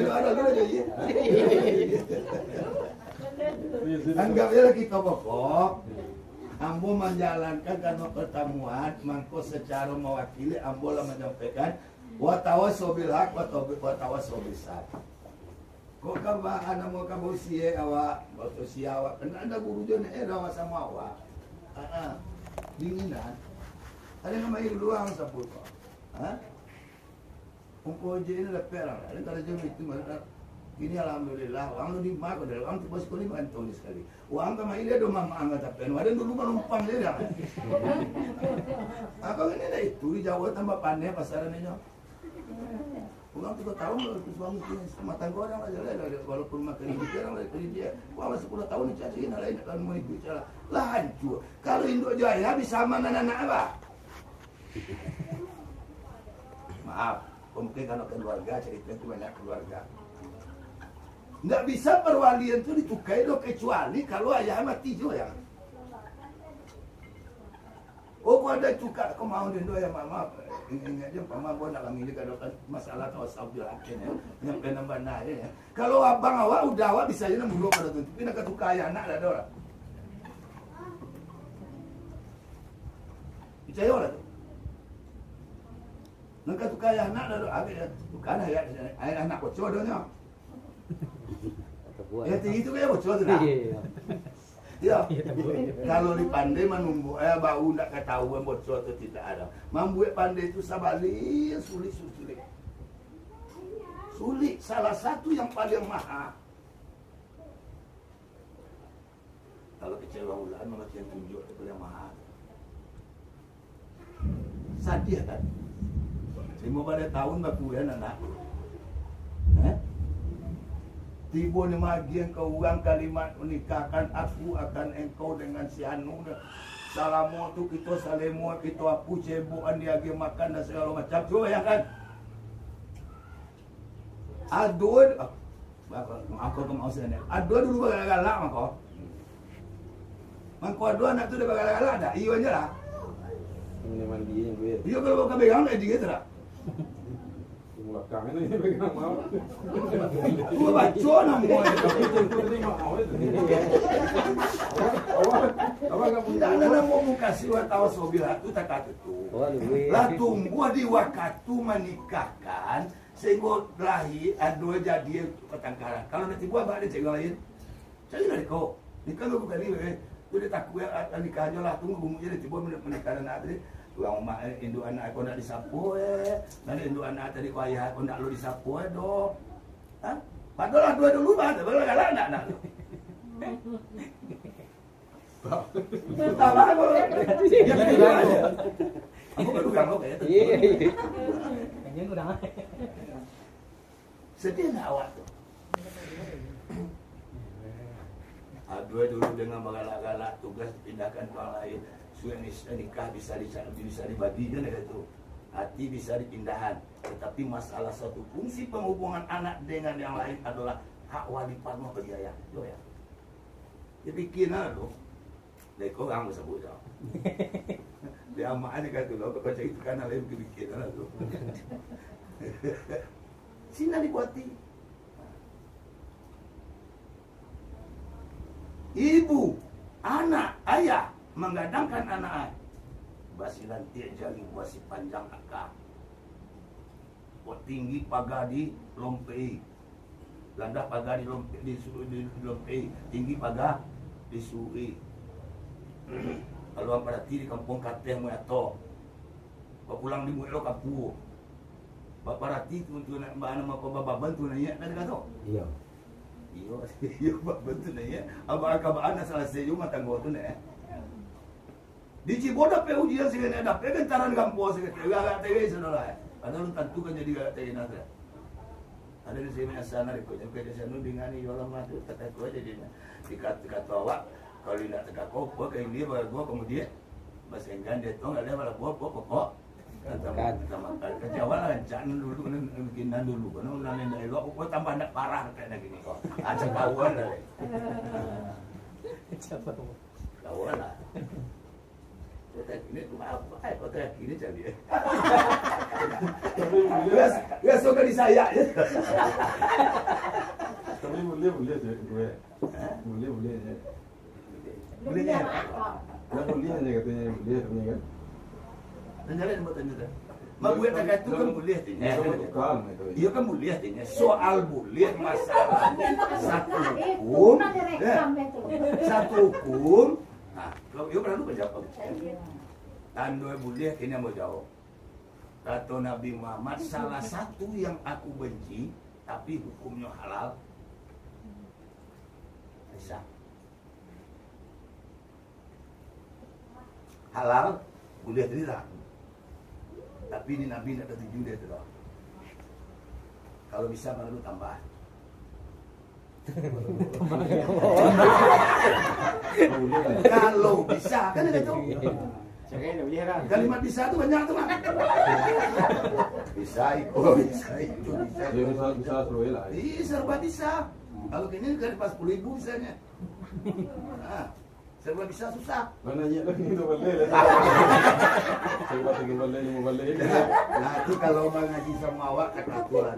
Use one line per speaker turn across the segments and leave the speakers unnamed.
ada dulu jadi. Anggapnya lagi kebokok. Ambo menjalankan karena pertemuan, mangko secara mewakili ambo lah menyampaikan wa tawassaw bil haq wa tawassaw bis sabr. Kok ka ana mo ka bosie awa, bosie awa. Kan ada guru jone rawa sama awa. Dinginan. Ada yang main luang sapul kok. Ungko je ini lepera. Ada kalau jom itu mana. Ini alhamdulillah, uang lu di mana? Kalau uang tiba sekali bantu sekali. Uang kama ini ada mama angkat tapi, ada dulu menumpang dia. Apa ini dah itu di Jawa tambah pandai pasaran ini. Uang 3 tahun lalu suami rumah tangga orang aja lah, walaupun makan hidup orang lagi dia. Uang 10 tahun ini cacing lain kalau mau bicara lah hancur. Kalau Indo Jaya bisa mana anak apa? Maaf, mungkin kalau keluarga cerita itu banyak keluarga. Nggak bisa perwalian itu ditukai lo kecuali kalau ayah mati juga ya. Oh, gua ada cuka kau mau dendo ya mama. Ini aja mama gua nak ngambil kalau masalah tawassul bil haqqin ya. Yang penambah ya. Kalau abang awak udah awak bisa aja nambah pada tu. Tapi nak tuka ayah anak ada orang. Percaya orang tu. Nak tuka ayah anak ada ada. Bukan ayah anak kau codonya. Ya itu kayak bocor tu lah. Ya, kalau di pandai menumbuh, bau nak ketahuan bocor itu tidak ada. Membuat pandai itu sabali sulit. Sulit, salah satu yang paling mahal. Kalau kecewa ulang, maka yang tunjuk itu yang mahal. Sadia kan? Semua pada tahun bakuan anak. Tiba ni magi engkau uang kalimat menikahkan aku akan engkau dengan si Anu. Salamu tu kita salemu kita apu cebuan dia lagi makan dan segala macam. Cuba ya kan? Aduh, aku mau sana. Aduh dulu galak mako. Mangko aduh anak tu dia galak ada. Iyo aja lah.
Ini mandinya gue.
Iyo kalau kau pegang lagi gitu lah.
Belakang ini pegang mau.
Gua baca nama
Apa enggak punya?
Tidak ada mau kasih wartawan sobil itu tak kata tu. Lah tunggu di waktu menikahkan sehingga lahir dua jadi pertangkaran. Kalau nanti buat ada cewek lain, saya dari kau nikah lu bukan ini. Tu dia takut nikahnya lah tunggu bumunya dia tiba menikah anak tadi. Tuang mak induk anak aku nak disapu nanti induk anak tadi kau ayah aku nak lu disapu doh. Hah? Padahal dua dulu bah, boleh galak nak. Tak apa kau. Dia tidak ada. Aku baru kamu kayak itu.
Iya. Kayaknya udah.
Sedih nak awak tu. Dua dulu dengan galak-galak tugas dipindahkan ke orang lain. Nikah bisa dibagi kan itu. Hati bisa dipindahan. Tetapi masalah satu fungsi penghubungan anak dengan yang lain adalah hak wali parno bagi ayah. Yo ya. Dia bikin lo. Deko kamu sebut dah. Dia amak ni kata lo kau cakap itu kan lain bikin lo. Sina dibuati. Ibu, anak, ayah menggadangkan anak basilan tiak jali wasi panjang akak buat tinggi pagadi lompei landah pagadi lompei di lompei tinggi pagar di sui kalau pada tiri kampung kateng mo ato pulang di muelo kapu baparati tu nak ba nama ko bababan tu na iya kan kato
Iya.
iyo bababan tu na iya aba akabaan na selesai yung matanggo tu na di Cibodas pe ujian sih kan ada pegentaran kampus sih gak tega saudara padahal tentu kan jadi gak tega nada ada di sini asana di kota ke desa nu dingani yola matu kata gua jadinya dikat awak kalau tidak tegak kok gua kayak dia gua kemudian bahasa enggan dia tuh enggak ada malah gua pokok kata makan kecewa lah jangan dulu bikinan dulu kan nanya dari gua gua tambah nak parah kayak gini kok aja kawan lah kawan lah ini tuh apa? Kota ini jadi. Biasa suka di saya.
Tapi boleh sih gue. Boleh aja.
Belinya.
Ya boleh aja katanya kan.
Dan jalan buat tanya. Mak gue tak itu kan boleh tinya. Iya kan boleh tinya. Soal boleh masalahnya satu hukum. Satu hukum. Nah, kalau iya pernah lu menjawab. Tando boleh ini mau jawab. Kata Nabi Muhammad, salah satu yang aku benci tapi hukumnya halal. Bisa. Halal boleh tidak. Tapi ini Nabi tidak tujuh dia tu. Kalau bisa baru tambah. Kalau bisa kan itu. Kalimat bisa itu banyak tuh, Mak. Bisa itu, bisa.
Ya bisa seluruh lah.
Iya, serba bisa. Kalau kini kan pas 10.000 bisanya. Nah, serba bisa susah.
Mana aja lagi itu boleh. Serba tinggal boleh, mau boleh.
Nah, itu kalau mengaji sama awak kata Tuhan,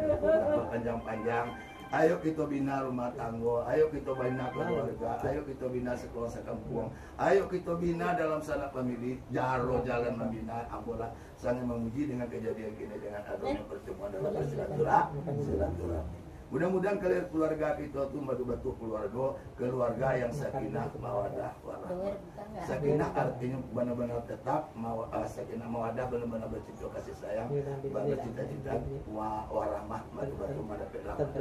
panjang-panjang. Ayo kita bina rumah tangga, ayo kita bina keluarga, ayo kita bina sekolah sekampung, ayo kita bina dalam sanak famili, jaro jalan membina, ambola sangat memuji dengan kejadian gini dengan adanya pertemuan dalam silaturahmi. Mudah-mudahan kalian keluarga kita tuh betul-betul keluarga yang sakinah mawadah warahmah. Sakinah artinya benar-benar tetap sakinah mawadah benar-benar bercinta kasih sayang, bercita-cita warahmah betul-betul mendapat rahmat.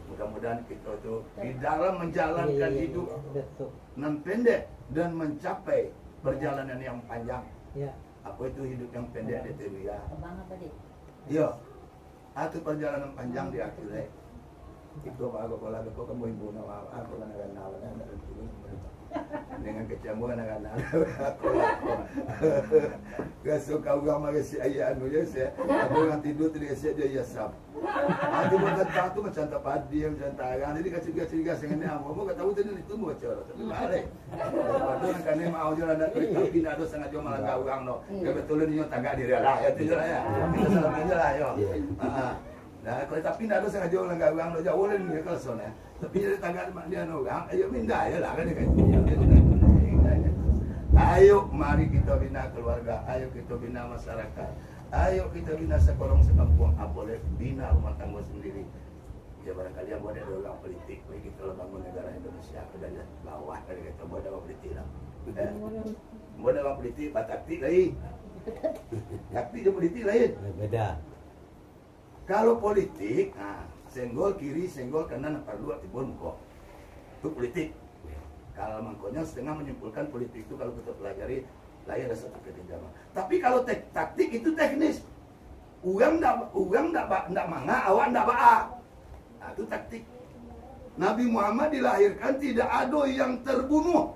Mudah-mudahan kita tuh di dalam menjalankan hidup nan pendek dan mencapai perjalanan yang panjang. Apa itu hidup yang pendek itu ya? Iya. Atau perjalanan panjang di akhirnya itu aku kalau aku kamu ibu nama aku kan akan dengan kecambuan akan aku gak suka agama si ayah anu ya saya aku yang tidur tadi saya dia ya sab aku bukan tahu macam tak padi yang macam tangan jadi kasih sengennya aku gak tahu tadi itu mau cara tapi balik padahal kan mau jalan ada tapi ada sangat jauh malah gak uang no kebetulan dia tangga diri lah ya itu ya kita salah aja lah yo. Nah, kalau tapi tidak ada sengaja orang nggak uang lo jauh lagi dia kalau soalnya. Tapi dia tangga dia orang, ayo minta ya lah kan dia kayak ayo mari kita bina keluarga, ayo kita bina masyarakat, ayo kita bina sekolong sekampung, boleh bina rumah tangga sendiri. Ya barangkali yang buat ada orang politik, bagi kita bangun negara Indonesia dan bawah dari kita buat orang politik lah. Buat orang politik, taktik lain. Taktik dia politik lain.
Beda.
Kalau politik, senggol kiri, senggol kanan, perlu tibun kok. Itu politik. Kalau mangkonya setengah menyimpulkan politik itu kalau kita pelajari, lain ada satu ketindakan. Tapi kalau taktik itu teknis. Uang ndak manga, awak ndak baak. Nah, itu taktik. Nabi Muhammad dilahirkan tidak ada yang terbunuh.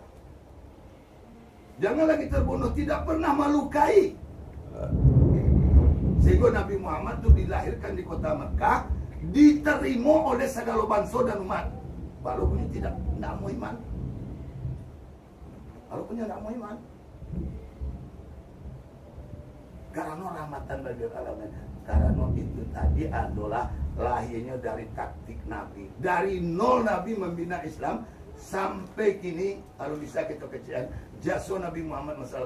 Jangan lagi terbunuh, tidak pernah melukai. Sehingga Nabi Muhammad itu dilahirkan di kota Mekah, diterima oleh segala bangsa dan umat. Walaupun tidak mau iman. Walaupun tidak mau iman. Karena rahmatan bagi alamin. Karena itu tadi adalah lahirnya dari taktik Nabi. Dari nol Nabi membina Islam sampai kini kalau bisa kita kecil jasa Nabi Muhammad masalah